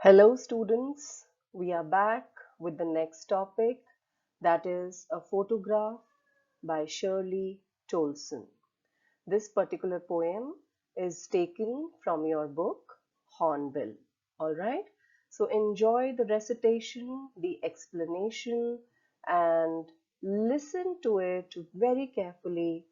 Hello students, we are back with the next topic, that is a photograph by Shirley Toulson. This particular poem is taken from your book Hornbill. Alright, so enjoy the recitation, the explanation, and listen to it very carefully.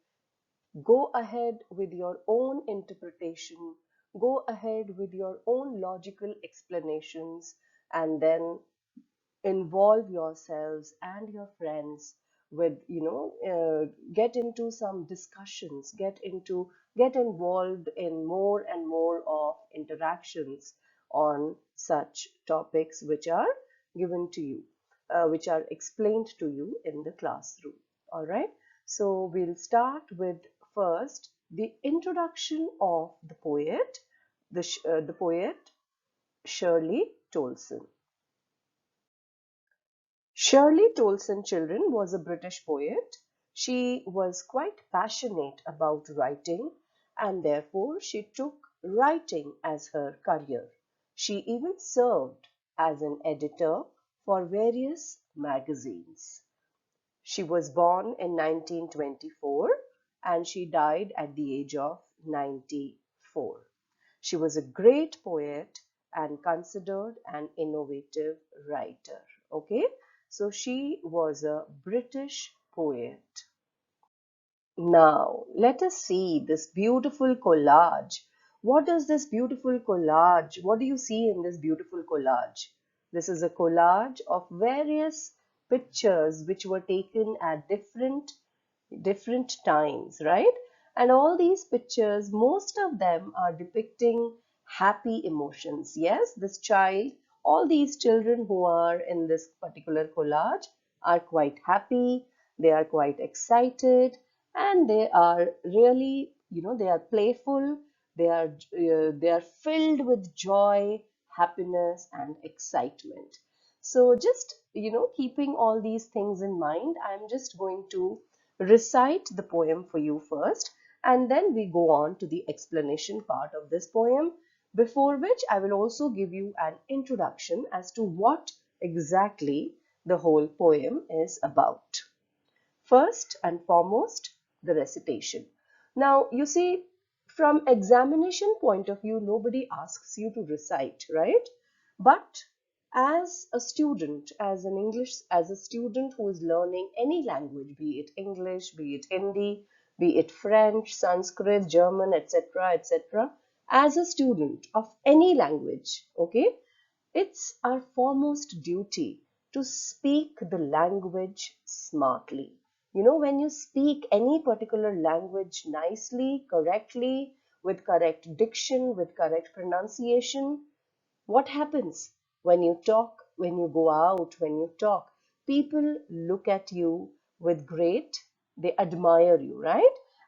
Go ahead with your own interpretation, go ahead with your own logical explanations, and then involve yourselves and your friends with, get into some discussions, get involved in more and more of interactions on such topics which are given to you, which are explained to you in the classroom. All right, so we'll start with first the introduction of the poet, the poet Shirley Toulson. Shirley Toulson Children was a British poet. She was quite passionate about writing, and therefore she took writing as her career. She even served as an editor for various magazines. She was born in 1924 and she died at the age of 94. She was a great poet and considered an innovative writer. Okay, so she was a British poet. Now, let us see this beautiful collage. What is this beautiful collage? What do you see in this beautiful collage? This is a collage of various pictures which were taken at different times, right? And all these pictures, most of them are depicting happy emotions. Yes, this child, all these children who are in this particular collage are quite happy, they are quite excited, and they are really, they are playful, they are filled with joy, happiness, and excitement. So just, keeping all these things in mind, I'm just going to recite the poem for you first, and then we go on to the explanation part of this poem, before which I will also give you an introduction as to what exactly the whole poem is about. First and foremost, the recitation. Now, you see, from examination point of view, nobody asks you to recite, right? But as a student, as a student who is learning any language, be it English, be it Hindi, be it French, Sanskrit, German, etc., etc., as a student of any language, okay, it's our foremost duty to speak the language smartly. When you speak any particular language nicely, correctly, with correct diction, with correct pronunciation, what happens when you talk, when you go out, when you talk? People look at you with they admire you, right?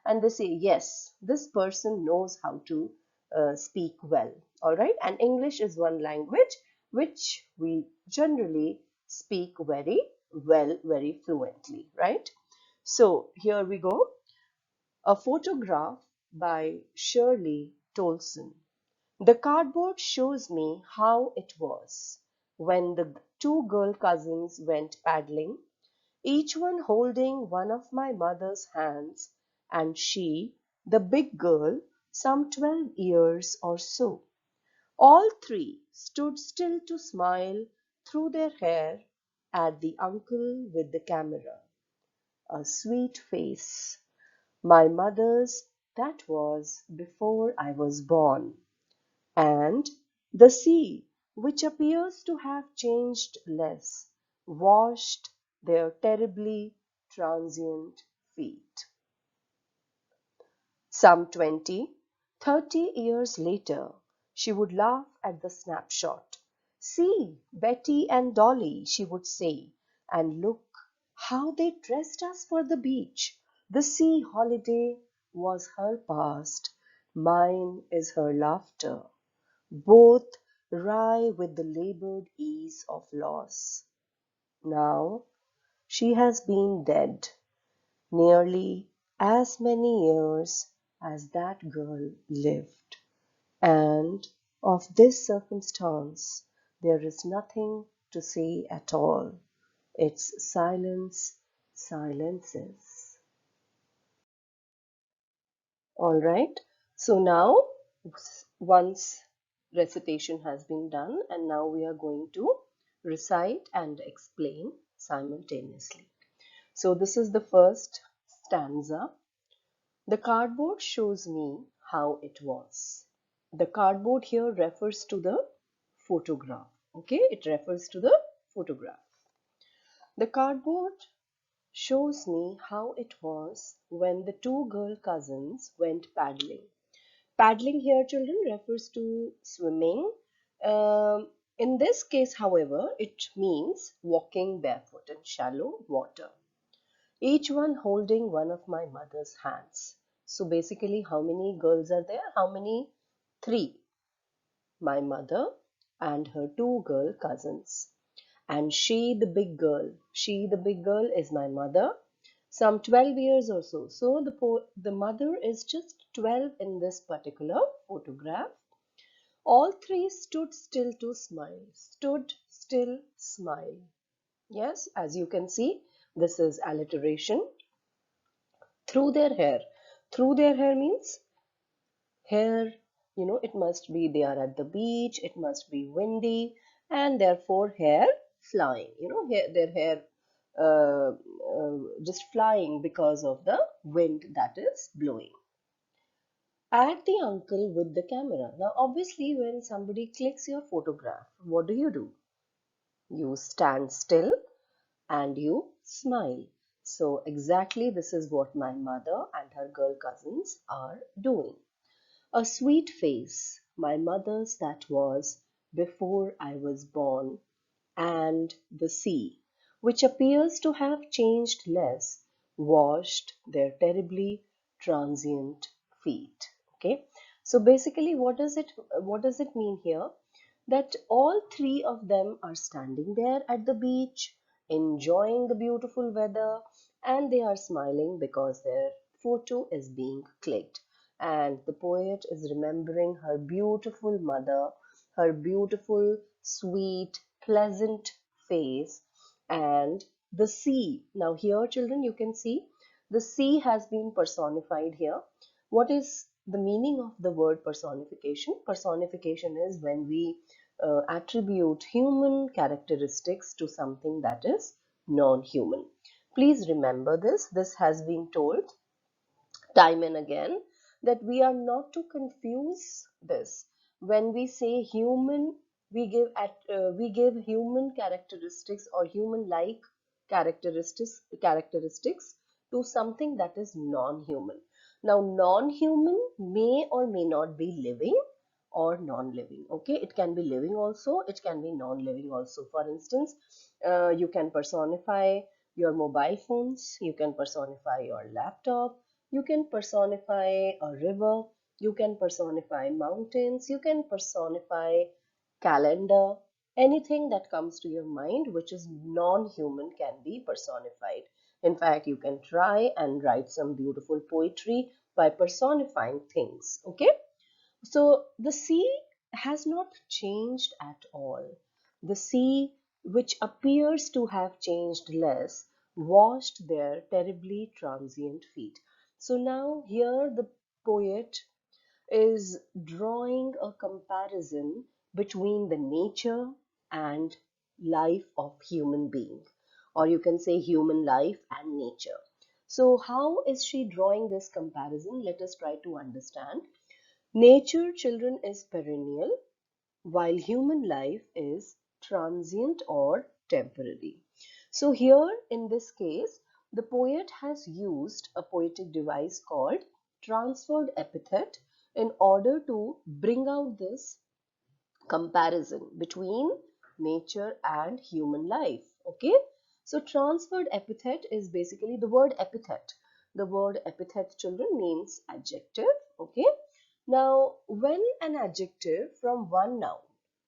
And they say, yes, this person knows how to speak well, all right? And English is one language which we generally speak very well, very fluently, right? So here we go. A photograph by Shirley Toulson. The cardboard shows me how it was when the two girl cousins went paddling, each one holding one of my mother's hands, and she, the big girl, some 12 years or so. All three stood still to smile through their hair at the uncle with the camera. A sweet face. My mother's that was before I was born. And the sea, which appears to have changed less, washed their terribly transient feet. Some 20, 30 years later, she would laugh at the snapshot. See, Betty and Dolly, she would say, and look how they dressed us for the beach. The sea holiday was her past, mine is her laughter. Both wry with the labored ease of loss. Now she has been dead nearly as many years as that girl lived, and of this circumstance There is nothing to say at all. It's silence, silences. All right. So now, once recitation has been done, and now we are going to recite and explain simultaneously. So this is the first stanza. The cardboard shows me how it was. The cardboard here refers to the photograph. Okay, it refers to the photograph. The cardboard shows me how it was when the two girl cousins went paddling. Paddling here, children, refers to swimming. In this case, however, it means walking barefoot in shallow water. Each one holding one of my mother's hands. So basically, how many girls are there? How many? Three. My mother and her two girl cousins. And she, the big girl, is my mother, some 12 years or so. So the mother is just 12 in this particular photograph. All three stood still to smile. Stood still, smile. Yes, as you can see, this is alliteration. Through their hair. Through their hair means hair, it must be they are at the beach, it must be windy, and therefore hair flying, their hair just flying because of the wind that is blowing. At the uncle with the camera. Now, obviously, when somebody clicks your photograph, what do? You stand still and you smile. So, exactly this is what my mother and her girl cousins are doing. A sweet face, my mother's that was, before I was born, and the sea, which appears to have changed less, washed their terribly transient feet. Okay, so basically, what does it mean here? That all three of them are standing there at the beach, enjoying the beautiful weather, and they are smiling because their photo is being clicked. And the poet is remembering her beautiful mother, her beautiful, sweet, pleasant face, and the sea. Now, here, children, you can see the sea has been personified here. What is the meaning of the word personification? Personification is when we attribute human characteristics to something that is non-human. Please remember this. This has been told time and again that we are not to confuse this. When we say human, we give human characteristics or human like characteristics to something that is non-human. Now, non-human may or may not be living or non-living. Okay, it can be living also, it can be non-living also. For instance, you can personify your mobile phones, you can personify your laptop, you can personify a river, you can personify mountains, you can personify calendar. Anything that comes to your mind which is non-human can be personified. In fact, you can try and write some beautiful poetry by personifying things. Okay, so the sea has not changed at all. The sea, which appears to have changed less, washed their terribly transient feet. So now here the poet is drawing a comparison between the nature and life of human being, or you can say human life and nature. So how is she drawing this comparison? Let us try to understand. Nature, children, is perennial, while human life is transient or temporary. So here in this case, the poet has used a poetic device called transferred epithet in order to bring out this comparison between nature and human life. Okay, so transferred epithet is basically the word epithet. The word epithet, children, means adjective. Okay, now when an adjective from one noun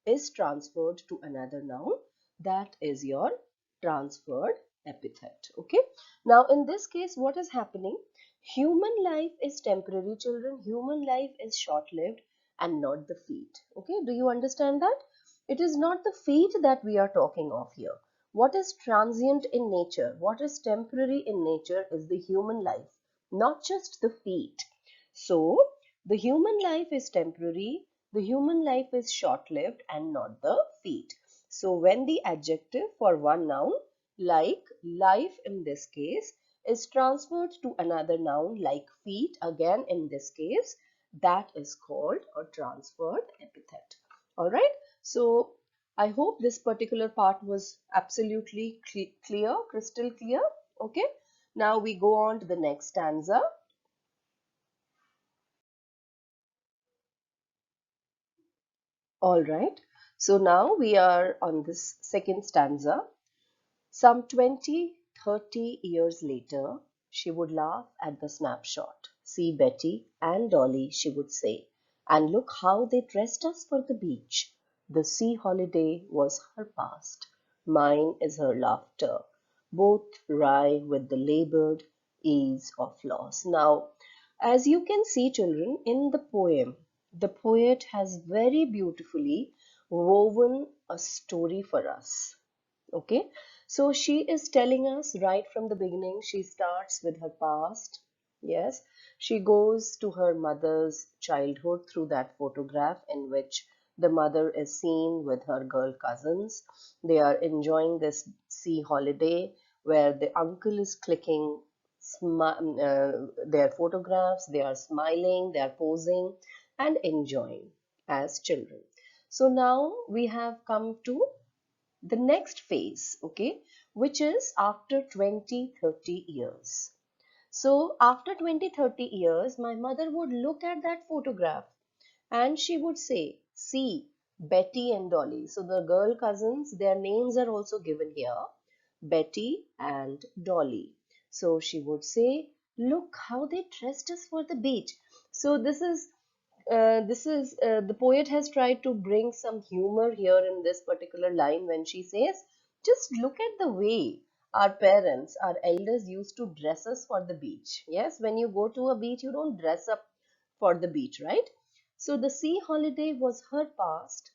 is transferred to another noun, that is your transferred epithet. Okay, now in this case, what is happening? Human life is temporary, children. Human life is short lived and not the feet. Okay, do you understand that? It is not the feet that we are talking of here. What is transient in nature, what is temporary in nature is the human life, not just the feet. So, the human life is temporary, the human life is short-lived and not the feet. So, when the adjective for one noun, like life in this case, is transferred to another noun like feet, again in this case, that is called a transferred epithet. Alright, so I hope this particular part was absolutely clear, crystal clear. Okay, now we go on to the next stanza. Alright, so now we are on this second stanza. Some 20, 30 years later, she would laugh at the snapshot. See Betty and Dolly, she would say, and look how they dressed us for the beach. The sea holiday was her past. Mine is her laughter. Both wry with the labored ease of loss. Now, as you can see, children, in the poem, the poet has very beautifully woven a story for us. Okay, so she is telling us right from the beginning. She starts with her past. Yes, she goes to her mother's childhood through that photograph in which the mother is seen with her girl cousins. They are enjoying this sea holiday where the uncle is clicking their photographs. They are smiling, they are posing and enjoying as children. So now we have come to the next phase, okay, which is after 20, 30 years. So after 20, 30 years, my mother would look at that photograph and she would say, see, Betty and Dolly. So the girl cousins, their names are also given here, Betty and Dolly. So she would say, look how they dressed us for the beach. So this is the poet has tried to bring some humor here in this particular line when she says, just look at the way our parents, our elders used to dress us for the beach. Yes, when you go to a beach, you don't dress up for the beach, right? So the sea holiday was her past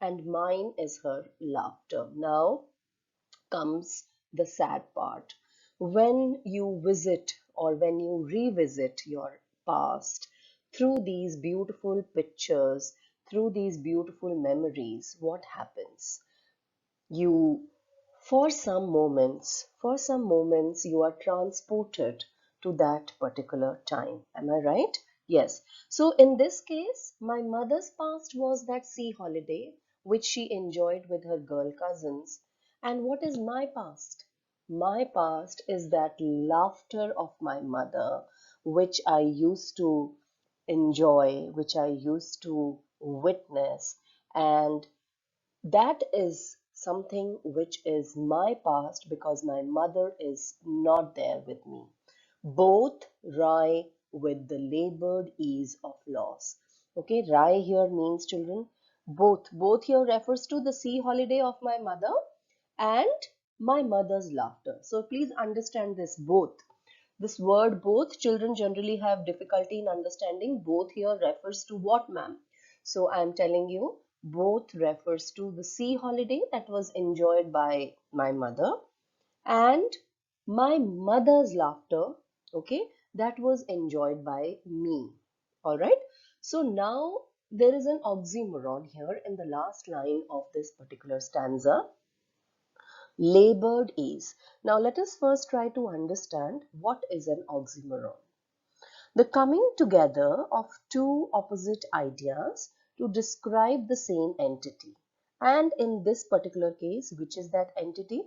and mine is her laughter. Now comes the sad part. When you visit or when you revisit your past through these beautiful pictures, through these beautiful memories, what happens? You, for some moments, you are transported to that particular time. Am I right? Yes. So in this case, my mother's past was that sea holiday which she enjoyed with her girl cousins. And what is my past? My past is that laughter of my mother, which I used to enjoy, which I used to witness, and that is something which is my past because my mother is not there with me. Both wry with the labored ease of loss. Okay, wry here means children. Both here refers to the sea holiday of my mother and my mother's laughter. So please understand this both. This word both, children generally have difficulty in understanding. Both here refers to what, ma'am? So I am telling you, both refers to the sea holiday that was enjoyed by my mother and my mother's laughter, okay, that was enjoyed by me. All right. So now there is an oxymoron here in the last line of this particular stanza. Labored ease. Now let us first try to understand what is an oxymoron. The coming together of two opposite ideas to describe the same entity. And in this particular case, which is that entity?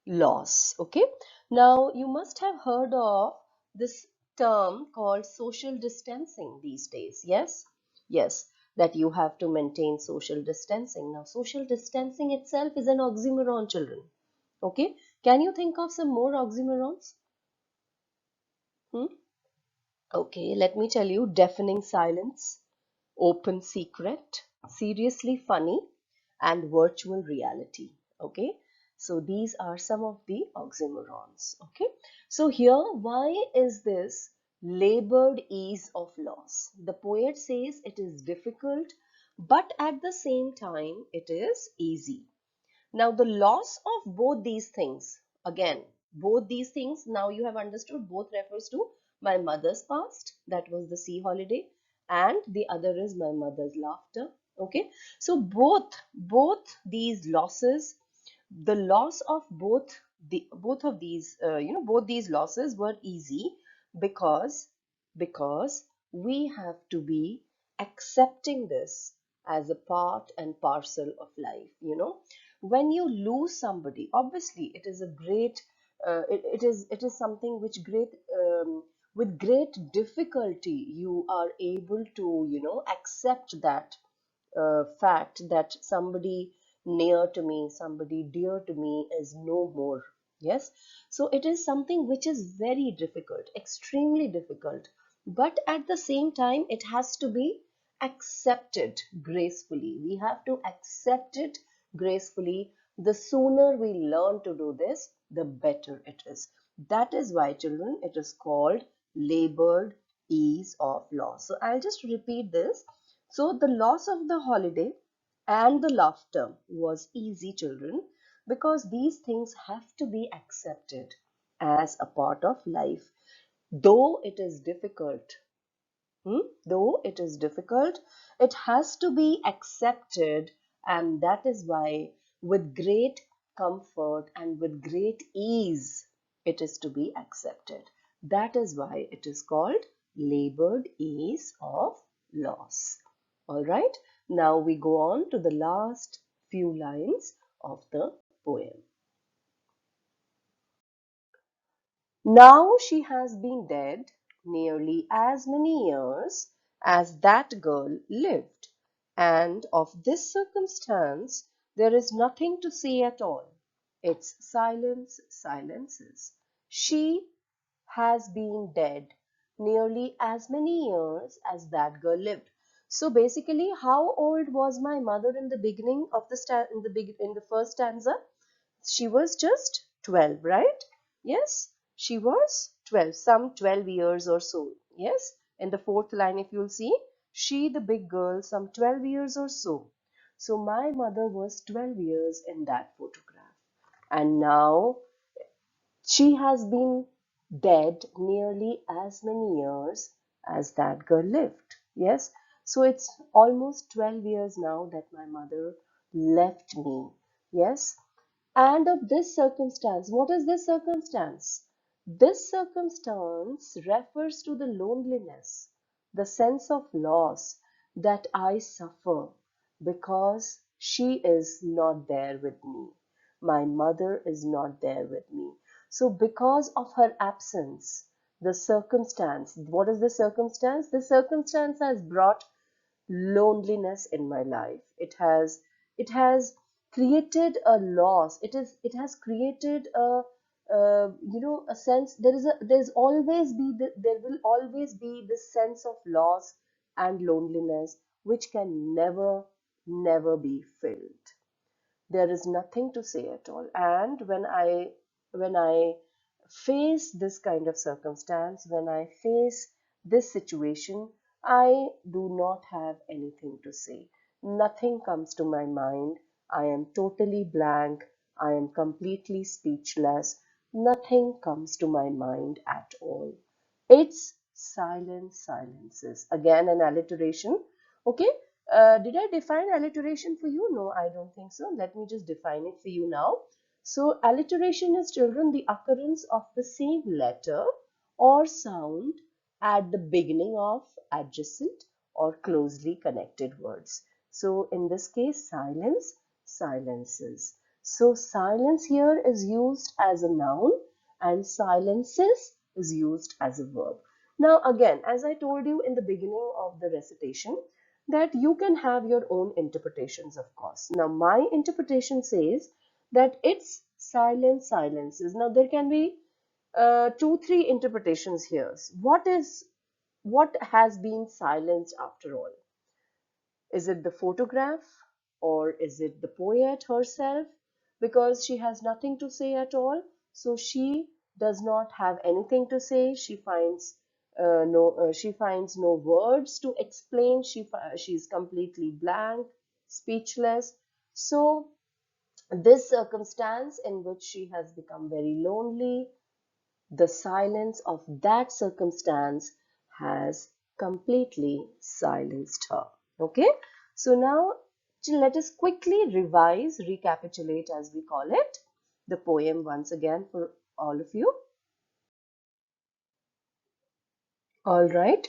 Loss. Okay. Now you must have heard of this term called social distancing these days. Yes? Yes, that you have to maintain social distancing. Now social distancing itself is an oxymoron, children. Okay. Can you think of some more oxymorons? Hmm? Okay, let me tell you, deafening silence, open secret, seriously funny, and virtual reality. Okay, so these are some of the oxymorons. Okay, so here, why is this labored ease of loss? The poet says it is difficult but at the same time, it is easy. Now, the loss of both these things, again, both these things, now you have understood, both refers to my mother's past, that was the sea holiday, and the other is my mother's laughter. Okay, so both these losses, the loss of both of these, both these losses were easy because because we have to be accepting this as a part and parcel of life. When you lose somebody, obviously it is a great it is something which great with great difficulty you are able to accept that fact that somebody near to me, somebody dear to me is no more. Yes, so it is something which is very difficult, extremely difficult, but at the same time it has to be accepted gracefully. We have to accept it gracefully. The sooner we learn to do this, the better it is. That is why, children, it is called labored ease of loss. So I'll just repeat this. So the loss of the holiday and the laughter was easy, children, because these things have to be accepted as a part of life. Though it is difficult, though it is difficult, it has to be accepted, and that is why, with great comfort and with great ease, it is to be accepted. That is why it is called labored ease of loss. All right, now we go on to the last few lines of the poem. Now she has been dead nearly as many years as that girl lived, and of this circumstance there is nothing to say at all. Its silence silences. She has been dead nearly as many years as that girl lived. So basically, how old was my mother in the beginning of the in the first stanza? She was just 12, right? Yes, she was 12, some 12 years or so. Yes, in the fourth line, if you'll see, she, the big girl, some 12 years or so. So my mother was 12 years in that photograph. And now she has been dead nearly as many years as that girl lived. Yes, so it's almost 12 years now that my mother left me. Yes, and of this circumstance, what is this circumstance? This circumstance refers to the loneliness, the sense of loss that I suffer because she is not there with me. My mother is not there with me. So, because of her absence, the circumstance, what is the circumstance? The circumstance has brought loneliness in my life. It has created a loss. It has created a sense. There will always be this sense of loss and loneliness which can never be filled. There is nothing to say at all. And when I face this kind of circumstance, when I face this situation, I do not have anything to say. Nothing comes to my mind. I am totally blank. I am completely speechless. Nothing comes to my mind at all. It's silent silences. Again, an alliteration. Okay, did I define alliteration for you? No, I don't think so. Let me just define it for you now. So, alliteration is, children, the occurrence of the same letter or sound at the beginning of adjacent or closely connected words. So, in this case, silence, silences. So, silence here is used as a noun and silences is used as a verb. Now, again, as I told you in the beginning of the recitation, that you can have your own interpretations, of course. Now, my interpretation says that it's silent silences. Now, there can be two, three interpretations here. What has been silenced after all? Is it the photograph or is it the poet herself? Because she has nothing to say at all, so she does not have anything to say. She finds She finds no words to explain. She's completely blank, speechless. So this circumstance in which she has become very lonely, the silence of that circumstance has completely silenced her. Okay, so now let us quickly revise, recapitulate as we call it, the poem once again for all of you. All right,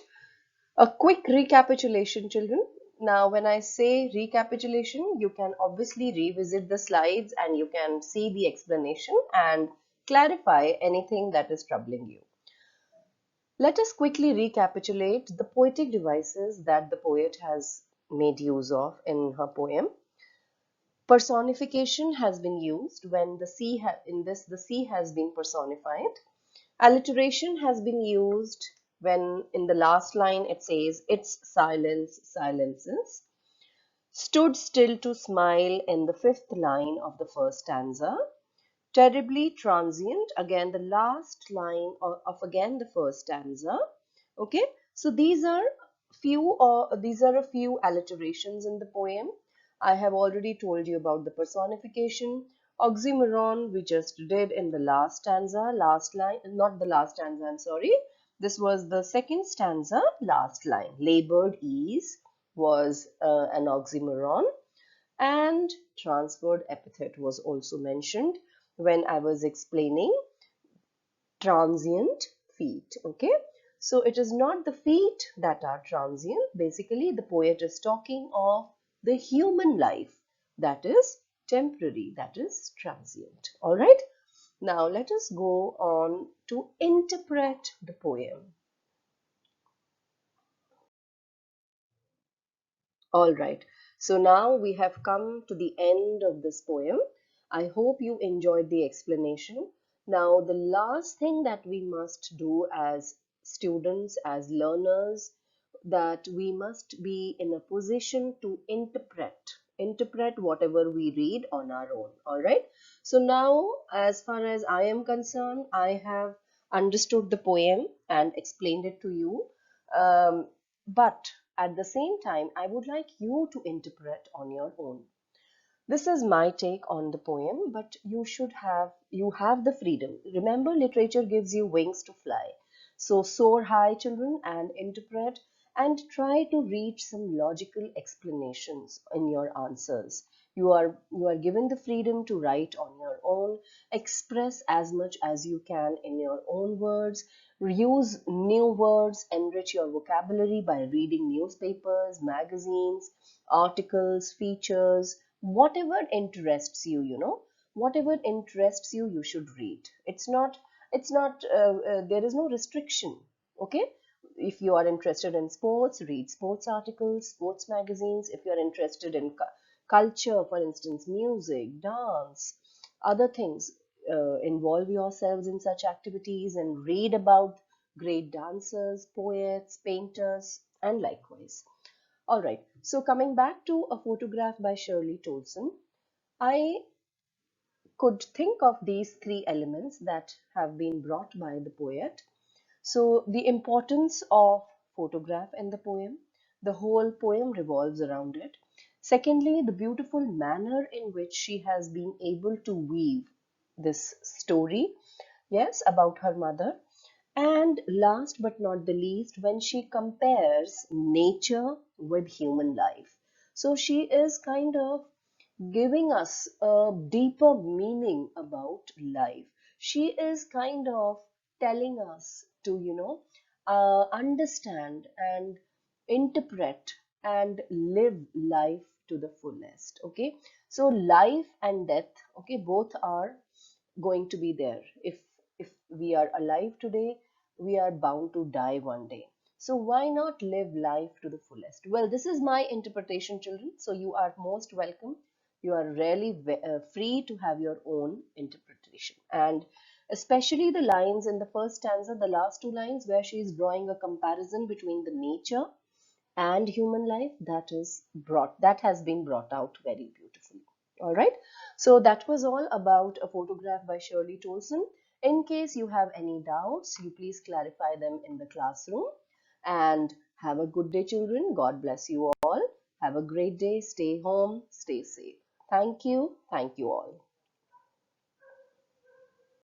a quick recapitulation, children. Now, when I say recapitulation, you can obviously revisit the slides and you can see the explanation and clarify anything that is troubling you. Let us quickly recapitulate the poetic devices that the poet has made use of in her poem. Personification has been used when in this the sea has been personified. Alliteration has been used when in the last line it says its silence silences. Stood still to smile in the fifth line of the first stanza. Terribly transient, again the last line of again the first stanza. Okay, so these are a few alliterations in the poem. I have already told you about the personification. Oxymoron we just did in the last stanza, last line, not the last stanza, I'm sorry. This was the second stanza, last line. Labored ease was an oxymoron, and transferred epithet was also mentioned when I was explaining transient feet. Okay, so it is not the feet that are transient. Basically, the poet is talking of the human life that is temporary, that is transient. All right, now let us go on to interpret the poem. All right, so now we have come to the end of this poem. I hope you enjoyed the explanation. Now, the last thing that we must do as students, as learners, that we must be in a position to interpret whatever we read on our own. All right, so now, as far as I am concerned, I have understood the poem and explained it to you. But at the same time, I would like you to interpret on your own. This is my take on the poem, but you have the freedom. Remember, literature gives you wings to fly. So soar high, children, and interpret and try to reach some logical explanations in your answers. You are given the freedom to write on your own, express as much as you can in your own words, use new words, enrich your vocabulary by reading newspapers, magazines, articles, features, whatever interests you, whatever interests you, you should read. There is no restriction. Okay, if you are interested in sports, read sports articles, sports magazines. If you are interested in culture, for instance, music, dance, other things, involve yourselves in such activities and read about great dancers, poets, painters, and likewise. All right, so coming back to a photograph by Shirley Toulson, I could think of these three elements that have been brought by the poet. So, the importance of photograph in the poem, the whole poem revolves around it. Secondly, the beautiful manner in which she has been able to weave this story, yes, about her mother. And last but not the least, when she compares nature with human life. So she is kind of giving us a deeper meaning about life. She is kind of telling us to, understand and interpret and live life to the fullest. Okay, so life and death, okay, both are going to be there. If we are alive today, we are bound to die one day. So why not live life to the fullest? Well, this is my interpretation, children. So you are most welcome. You are really free to have your own interpretation. And especially the lines in the first stanza, the last two lines where she is drawing a comparison between the nature and human life, that has been brought out very beautifully. All right, so that was all about a photograph by Shirley Toulson. In case you have any doubts, you please clarify them in the classroom. And have a good day, children. God bless you all. Have a great day. Stay home. Stay safe. Thank you. Thank you all.